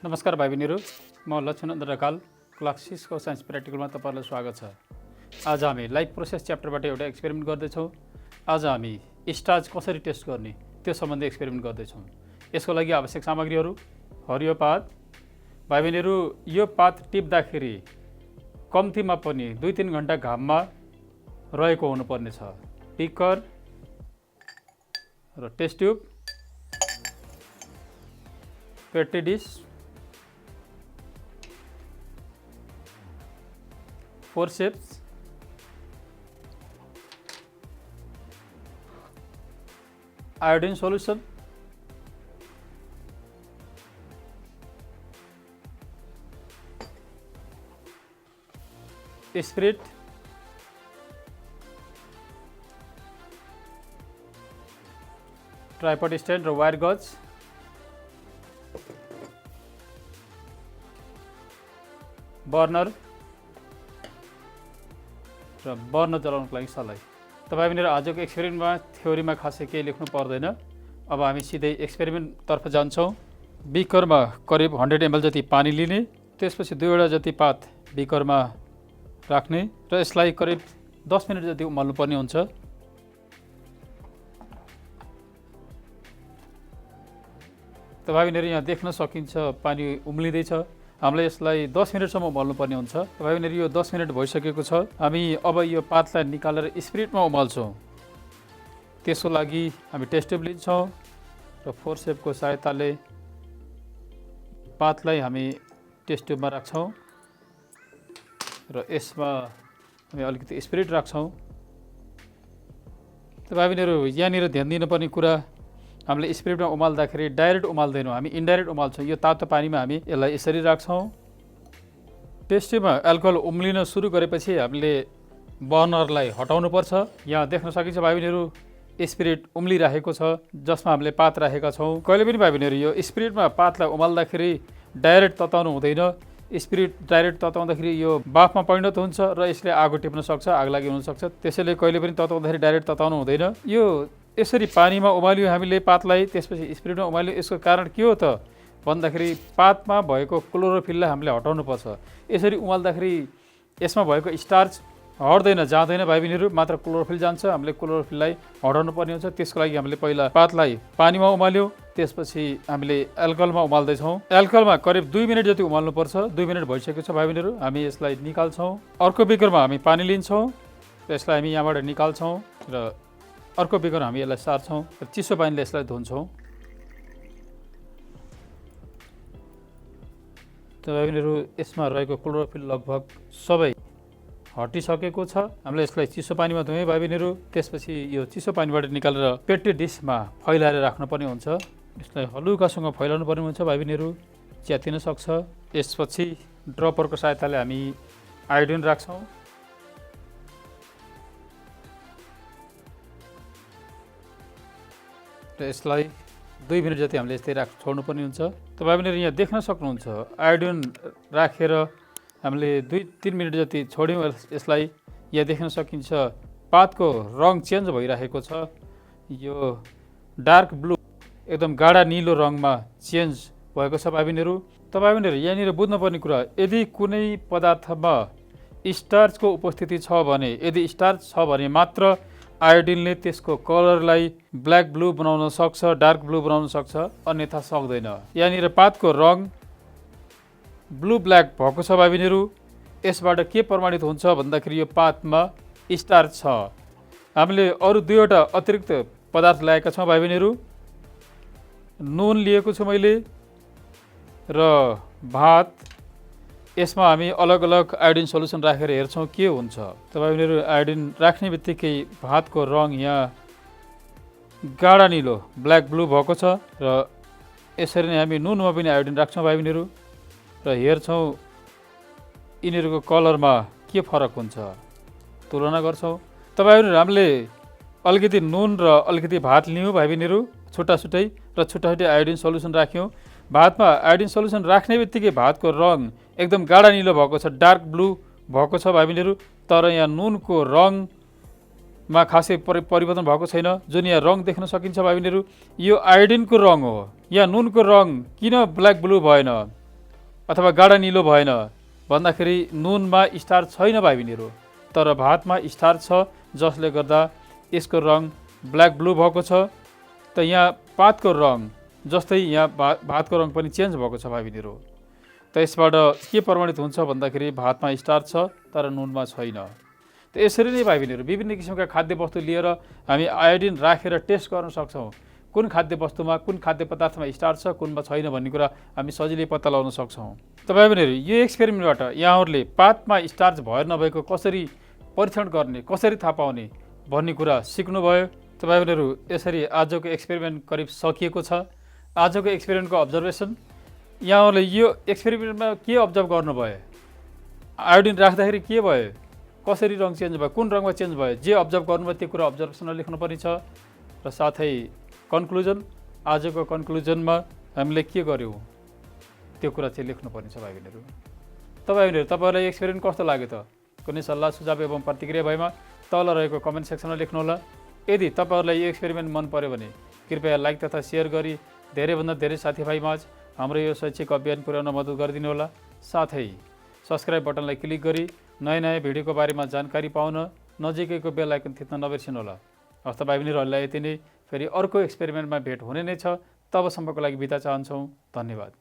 नमस्कार भाइ बहिनीहरू, म लक्ष्मण ढकाल क्लास-6 को साइन्स प्र्याक्टिकलमा तपाईहरुलाई स्वागत छ। आज हामी लाइफ प्रोसेस च्याप्टरबाट एउटा एक्सपेरिमेन्ट गर्दैछौँ। आज हामी स्टार्च कसरी टेस्ट गर्ने त्यो सम्बन्धी एक्सपेरिमेन्ट गर्दैछौँ। यसको लागि आवश्यक सामग्रीहरू: हरियो पात। भाइ बहिनीहरू, यो पात टिप्दाखेरि कम्तीमा पनि 2-3 घण्टा घाममा रहेको हुनुपर्ने छ। बिकर र test tube, petri dish, forceps, iodine solution, spirit, tripod stand र वायर गज, बर्नर र बर्नर जलाउनको लागि सलाई। तपाईँ पनि आजको एक्सपेरिमेन्टमा थ्योरीमा खासै केही लेख्नु पर्दैन। अब हामी सिधै एक्सपेरिमेन्टतर्फ जान्छौँ। बिकरमा करिब 100 ml जति पानी लिने, त्यसपछि 2वटा जति पात बिकरमा राख्ने र यसलाई करिब 10 मिनट जति उमाल्नु पर्ने हुन्छ। तपाईँ पनि यहाँ देख्न सकिन्छ पानी उम्लिँदैछ। हामीलाई यसलाई 10 मिनटसम्म उमाल्नु पर्ने हुन्छ। तपाईँ पनि यो 10 मिनट भइसकेको छ। हामी अब यो पातलाई निकालेर स्पिरिटमा उमाल्छौँ। त्यसको लागि हामी टेस्ट ट्युब लिन्छौँ र फोर्सेपको सहायताले पातलाई हामी टेस्ट ट्युबमा राख्छौँ र यसमा हामी अलिकति स्पिरिट राख्छौँ। तपाईँ पनि यहाँनिर ध्यान दिनुपर्ने कुरा, हामीले स्पिरिटमा उमाल्दाखेरि डाइरेक्ट उमाल्दैनौँ, हामी इन्डाइरेक्ट उमाल्छौँ। यो तातो पानीमा हामी यसलाई यसरी राख्छौँ। टेस्ट ट्युबमा एल्कोहल उम्लिन सुरु गरेपछि हामीले बर्नरलाई हटाउनुपर्छ। यहाँ देख्न सकिन्छ भाइ बहिनीहरू स्पिरिट उम्लिरहेको छ जसमा हामीले पात राखेका छौँ। कहिले पनि भाइ बहिनीहरू यो स्पिरिटमा पातलाई उमाल्दाखेरि डाइरेक्ट तताउनु हुँदैन। स्पिरिट डाइरेक्ट तताउँदाखेरि यो बाफमा परिणत हुन्छ र यसले आगो टिप्न सक्छ, आग लागि हुनसक्छ। त्यसैले कहिले पनि तताउँदाखेरि डाइरेक्ट तताउनु हुँदैन। यो यसरी पानीमा उमाल्यो हामीले पातलाई, त्यसपछि स्पिरिटमा उमाल्यो। यसको कारण के हो त भन्दाखेरि पातमा भएको क्लोरोफिललाई हामीले हटाउनुपर्छ। यसरी उमाल्दाखेरि यसमा भएको स्टार्च हट्दैन, जाँदैन भाइ बहिनीहरू, मात्र क्लोरोफिल जान्छ। हामीले क्लोरोफिललाई हटाउनु पर्ने हुन्छ। त्यसको लागि हामीले पहिला पातलाई पानीमा उमाल्यो, त्यसपछि हामीले एल्कोहलमा उमाल्दैछौँ। एल्कोहलमा करिब 2 मिनट जति उमाल्नुपर्छ। 2 मिनट भइसकेको छ भाइ बहिनीहरू। हामी यसलाई निकाल्छौँ। अर्को बिकरमा हामी पानी लिन्छौँ, यसलाई हामी यहाँबाट निकाल्छौँ र अर्को बिकर हामी यसलाई सार्छौँ र चिसो पानीले यसलाई धुन्छौँ। तपाईँ पनि यसमा रहेको क्लोरोफिल लगभग सबै हटिसकेको छ। हामीले यसलाई चिसो पानीमा धुयौँ भाइ बहिनीहरू। त्यसपछि यो चिसो पानीबाट निकालेर पेट्री डिसमा फैलाएर राख्नुपर्ने हुन्छ। यसलाई हलुकासँग फैलाउनु पर्ने हुन्छ भाइ बहिनीहरू, च्यातिन सक्छ। यसपछि ड्रपरको सहायताले हामी आयोडिन राख्छौँ। र यसलाई 2 मिनट जति हामीले यस्तै छोड्नु पर्ने हुन्छ। तपाईँ पनि यहाँ देख्न सक्नुहुन्छ आयोडिन राखेर हामीले 2-3 मिनट जति छोड्यौँ यसलाई। यहाँ देख्न सकिन्छ पातको रङ चेन्ज भइरहेको छ। यो डार्क ब्लू, एकदम गाढा निलो रङमा चेन्ज भएको छ भाइ बहिनीहरू। तपाईँ पनि यहाँनिर बुझ्नुपर्ने कुरा, यदि कुनै पदार्थमा स्टार्चको उपस्थिति छ भने, यदि स्टार्च छ भने मात्र आयोडिनले त्यसको कलरलाई ब्ल्याक ब्लू बनाउन सक्छ, डार्क ब्लू बनाउन सक्छ, अन्यथा सक्दैन। यहाँनिर पातको रङ ब्लू ब्ल्याक भएको छ भाइ बहिनीहरू। यसबाट के प्रमाणित हुन्छ भन्दाखेरि यो पातमा स्टार्च छ। हामीले अरू 2वटा अतिरिक्त पदार्थ ल्याएका छौँ भाइ बहिनीहरू। नुन लिएको छु मैले र भात। यसमा हामी अलग अलग आयोडिन सोल्युसन राखेर हेर्छौँ के हुन्छ। तपाईहरुले आयोडिन राख्ने बित्तिकै भातको रङ यहाँ गाढा निलो ब्ल्याक ब्लू भएको छ र यसरी नै हामी नुनमा पनि आयोडिन राख्छौँ भाइ बहिनीहरु र हेर्छौँ यिनीहरुको कलरमा के फरक हुन्छ, तुलना गर्छौँ। तपाईहरु हामीले अलिकति नुन र अलिकति भात लियौँ भाइ बहिनीहरु, छुट्टा छुट्टै र छुट्टा छुट्टै आयोडिन सोल्युसन राख्यौँ। भातमा आयोडिन सोल्युसन राख्ने बित्तिकै भातको रङ एकदम गाढा निलो भएको छ, डार्क ब्लू भएको छ भाइ बहिनीहरु। तर यहाँ नुनको रङमा खासै परिवर्तन भएको छैन। जुन यहाँ रङ देख्न सकिन्छ भाइ बहिनीहरु, यो आयोडिनको रङ हो। यहाँ नुनको रङ किन ब्ल्याक ब्लू भएन? अथवा गाढा निलो भएन भन्दाखेरि नुनमा स्टार्च छैन भाइ बहिनीहरू, तर भातमा स्टार्च छ, जसले गर्दा यसको रङ ब्ल्याक ब्लू भएको छ। त यहाँ पातको रङ जस्तै यहाँ भातको रङ पनि चेन्ज भएको छ भाइ बहिनीहरू। त यसबाट के प्रमाणित हुन्छ भन्दाखेरि भातमा स्टार्च छ तर नुनमा छैन। त यसरी नै भाइ बहिनीहरू विभिन्न किसिमका खाद्य वस्तु लिएर हामी आयोडिन राखेर टेस्ट गर्न सक्छौँ। कुन खाद्य वस्तुमा कुन खाद्य पदार्थमा स्टार्च छ कुनमा छैन भन्ने कुरा हामी सजिलै पत्ता लगाउन सक्छौँ। त भाइ बहिनीहरू यो एक्सपेरिमेन्टबाट यहाँहरूले पातमा स्टार्च भयो नभएको कसरी परीक्षण गर्ने, कसरी थाहा पाउने भन्ने कुरा सिक्नुभयो। त भाइ बहिनीहरू यसरी आजको एक्सपेरिमेन्ट करिब सकिएको छ। आजको एक्सपेरिमेन्टको अब्जर्भेसन, यहाँहरूले यो एक्सपेरिमेन्टमा के अब्जर्भ गर्नुभयो, आयोडिन राख्दाखेरि के भयो, कसरी रङ चेन्ज भयो, कुन रङमा चेन्ज भयो, जे अब्जर्भ गर्नुभयो त्यो कुरा अब्जर्भेसनमा लेख्नुपर्ने छ। र साथै कन्क्लुजन, आजको कन्क्लुजनमा हामीले के गर्यौँ त्यो कुरा चाहिँ लेख्नुपर्ने छ भाइ बहिनीहरू। त भाइ बहिनीहरू तपाईँहरूलाई एक्सपेरिमेन्ट कस्तो लाग्यो त? कुनै सल्लाह सुझाव एवं प्रतिक्रिया भएमा तल रहेको कमेन्ट सेक्सनमा लेख्नुहोला। यदि तपाईँहरूलाई यो एक्सपेरिमेन्ट मन पर्यो भने कृपया लाइक तथा सेयर गरी धेरैभन्दा धेरै साथीभाइमाझ हाम्रो यो शैक्षिक अभियान पुर्याउन मद्दत गरिदिनु होला। साथै सब्सक्राइब बटनलाई क्लिक गरी नयाँ नयाँ भिडियोको बारेमा जानकारी पाउन नजिकैको बेल आइकन थिच्न नबिर्सिनु होला। हस्त भाइ बहिनीहरूलाई यति नै, फेरि अर्को एक्सपेरिमेन्टमा भेट हुने नै छ। तबसम्मको लागि बिदा चाहन्छौँ। धन्यवाद।